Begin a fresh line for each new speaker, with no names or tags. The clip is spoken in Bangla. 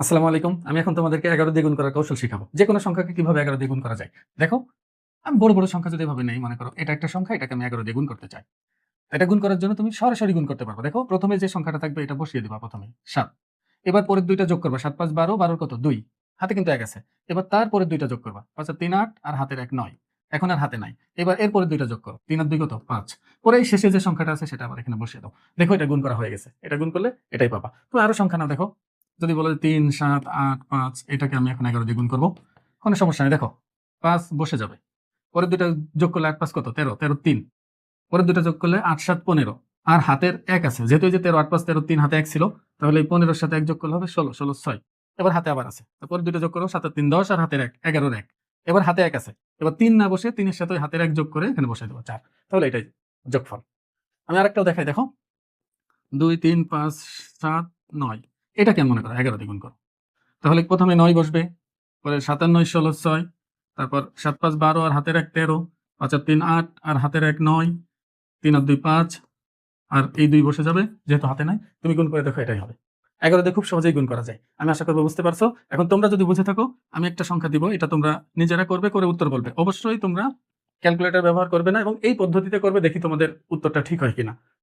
আসসালামু আলাইকুম। আমি এখন তোমাদেরকে ১১ দিয়ে গুণ করার কৌশল শিখাবো। যেকোনো সংখ্যাকে কিভাবে ১১ দিয়ে গুণ করা যায়। দেখো, আমি বড় সংখ্যা যদি এভাবে নেই, মনে করো এটা একটা সংখ্যা, এটাকে আমি ১১ দিয়ে গুণ করতে চাই। এটা গুণ করার জন্য তুমি সরাসরি গুণ করতে পারবে। দেখো, ১ম এ যে সংখ্যাটা থাকবে এটা বসিয়ে দিবা ১ম এ ৭। এবার পরের ২ টা যোগ করবা। ৭, ৫, ১২, ১২ কত? ২। হাতে কিন্তু ১ আছে। এবার তার পরের ২ টা যোগ করবা। ৫ আর ৩ ৮ আর হাতের ১ ৯। এখন আর হাতে নাই। এবার এর পরের ২ টা যোগ করো। ৩ আর ২ কত? ৫। পরে এই শেষে যে সংখ্যাটা আছে সেটা আবার এখানে বসিয়ে দাও। দেখো এটা গুণ করা হয়ে গেছে। এটা গুণ করলে এটাই পাবা। তুমি আরো সংখ্যা নাও দেখো। যদি বলো যে ৩, ৭, ৮, ৫ এটাকে আমি এখন ১১ দিয়ে গুণ করব। কোনো সমস্যা নেই দেখো। ৫ বসে যাবে। পরের ২ টা যোগ করলে ৮, ৫ কত? ১৩, ১৩, ৩। পরের ২ টা যোগ করলে ৮, ৭, ১৫ আর হাতের ১ আছে। যেহেতু এই যে ১৩, ৮, ৫, ১৩, ৩ হাতে ১ ছিল। তাহলে এই ১৫ এর সাথে ১ যোগ করলে হবে ১৬, ১৬, ৬। এবার হাতে আবার আছে। তারপরে ২ টা যোগ করো ৭ আর ৩ ১০ আর হাতের ১ ১১ এর ১। এবার হাতে ১ আছে। এবার ৩ না বসে ৩ এর সাথে ওই হাতের ১ যোগ করে এখানে বসায় দেব ৪। তাহলে এটাই যোগফল। আমি আরেকটাও দেখাই দেখো। ২, ৩, ৫, ৭, ৯ এটাকে মনে করো ১১ দিয়ে গুণ করো। তাহলে ১ম এ ৯ বসবে। পরে ৭ আর ৯ ১৬, ৬। তারপর ৭, ৫, ১২ আর হাতের ১ ১৩। ৫ আর ৩ ৮ আর হাতের ১ ৯। ৩ আর ২ ৫ আর এই ২ বসে যাবে। যেহেতু হাতে নাই, তুমি গুণ করে দেখো এটাই হবে। ১১ দিয়ে খুব সহজেই গুণ করা যায়। আমি আশা করব বুঝতে পারছো। এখন তোমরা যদি বুঝে থাকো, আমি একটা সংখ্যা দিব। এটা তোমরা নিজেরা করবে, করে উত্তর বলবে। অবশ্যই তোমরা ক্যালকুলেটর ব্যবহার করবে না এবং এই পদ্ধতিতে করবে, দেখি তোমাদের উত্তরটা ঠিক হয় কিনা।